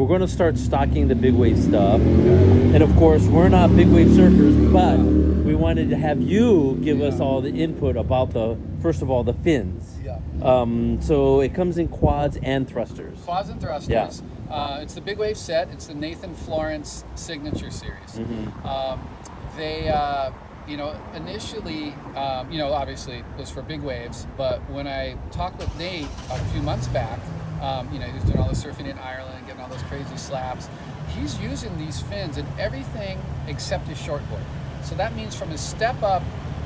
We're going to start stocking the big wave stuff. And of course, we're not big wave surfers, but we wanted to have you give us all the input about first of all, the fins. So it comes in quads and thrusters. Quads and thrusters. Yeah. It's the big wave set. It's the Nathan Florence signature series. They, initially, obviously it was for big waves, but when I talked with Nate a few months back, he was doing all the surfing in Ireland, getting all those crazy slaps. He's using these fins in everything except his shortboard. So that means from his step up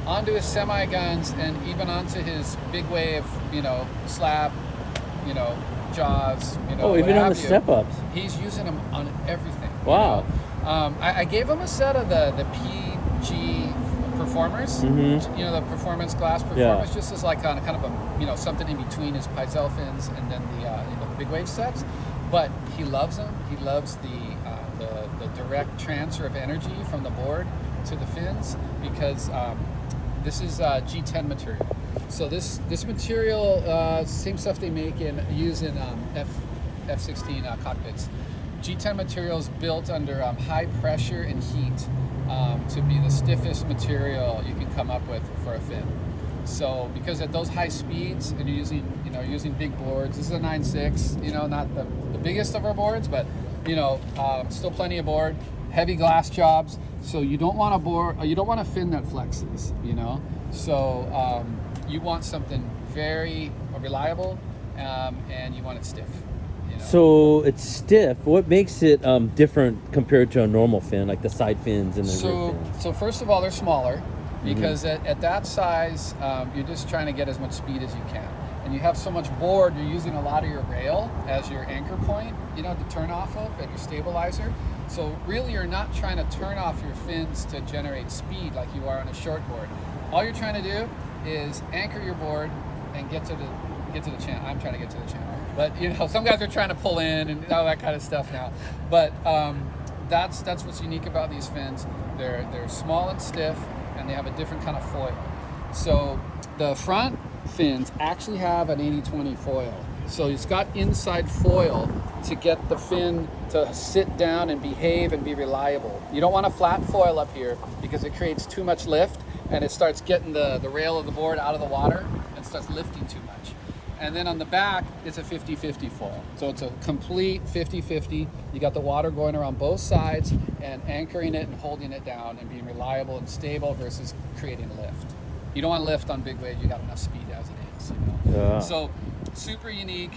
onto his semi guns and even onto his big wave, slab, jaws, even on the step ups. He's using them on everything. Wow. I gave him a set of the PG performers, the performance glass performers, just as like on kind of a something in between his Paizel fins and then the big wave sets. But he loves them. He loves the direct transfer of energy from the board to the fins because this is G10 material. So this material, same stuff they use in F-16 cockpits. G10 material is built under high pressure and heat to be the stiffest material you can come up with for a fin. So because at those high speeds and you're using big boards, this is a 9.6, not the biggest of our boards, but still plenty of board, heavy glass jobs. So you don't want a fin that flexes, So you want something very reliable, and you want it stiff. So it's stiff. What makes it different compared to a normal fin, like the side fins and the rear fins? So first of all, they're smaller because at that size, you're just trying to get as much speed as you can. And you have so much board, you're using a lot of your rail as your anchor point, to turn off of and your stabilizer. So really, you're not trying to turn off your fins to generate speed like you are on a short board. All you're trying to do is anchor your board and get to the channel. I'm trying to get to the channel, but some guys are trying to pull in and all that kind of stuff now. But that's what's unique about these fins. They're small and stiff, and they have a different kind of foil. So the front fins actually have an 80-20 foil. So it's got inside foil to get the fin to sit down and behave and be reliable. You don't want a flat foil up here because it creates too much lift and it starts getting the rail of the board out of the water and starts lifting too much. And then on the back, it's a 50-50 foil. So it's a complete 50-50. You got the water going around both sides and anchoring it and holding it down and being reliable and stable versus creating lift. You don't want lift on big waves. You got enough speed as it is. Yeah. So super unique.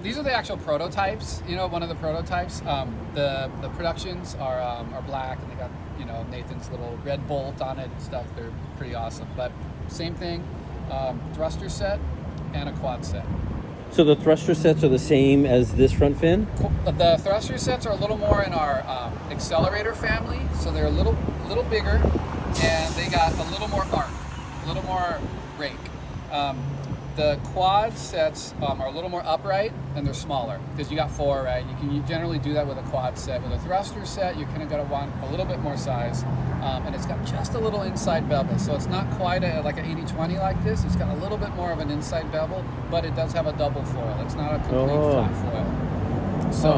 These are the actual prototypes. One of the prototypes. The productions are black and they got Nathan's little red bolt on it and stuff. They're pretty awesome. But same thing, thruster set and a quad set. So the thruster sets are the same as this front fin? The thruster sets are a little more in our accelerator family. So they're a little bigger and they got a little more arc. A little more rake. The quad sets are a little more upright and they're smaller because you got 4, right? You generally do that with a quad set. With a thruster set, you're kind of going to want a little bit more size, and it's got just a little inside bevel. So it's not quite like an 80-20 like this. It's got a little bit more of an inside bevel, but it does have a double foil. It's not a complete flat foil. So,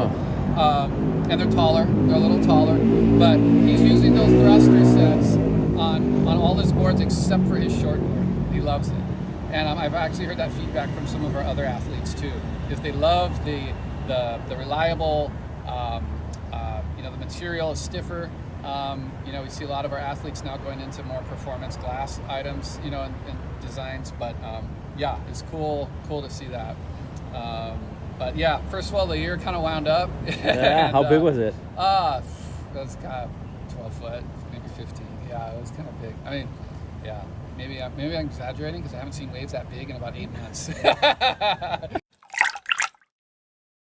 and they're taller. They're a little taller, but he's using those thruster sets on all his boards except for his short board. He loves it. And I've actually heard that feedback from some of our other athletes too. If they love the reliable, the material is stiffer. We see a lot of our athletes now going into more performance glass items, and designs. But it's cool to see that. But yeah, first of all, the year kind of wound up. Yeah, how big was it? It was kind of 12 foot, maybe 15. Yeah, it was kind of big. I mean, yeah. Maybe I'm exaggerating because I haven't seen waves that big in about 8 months.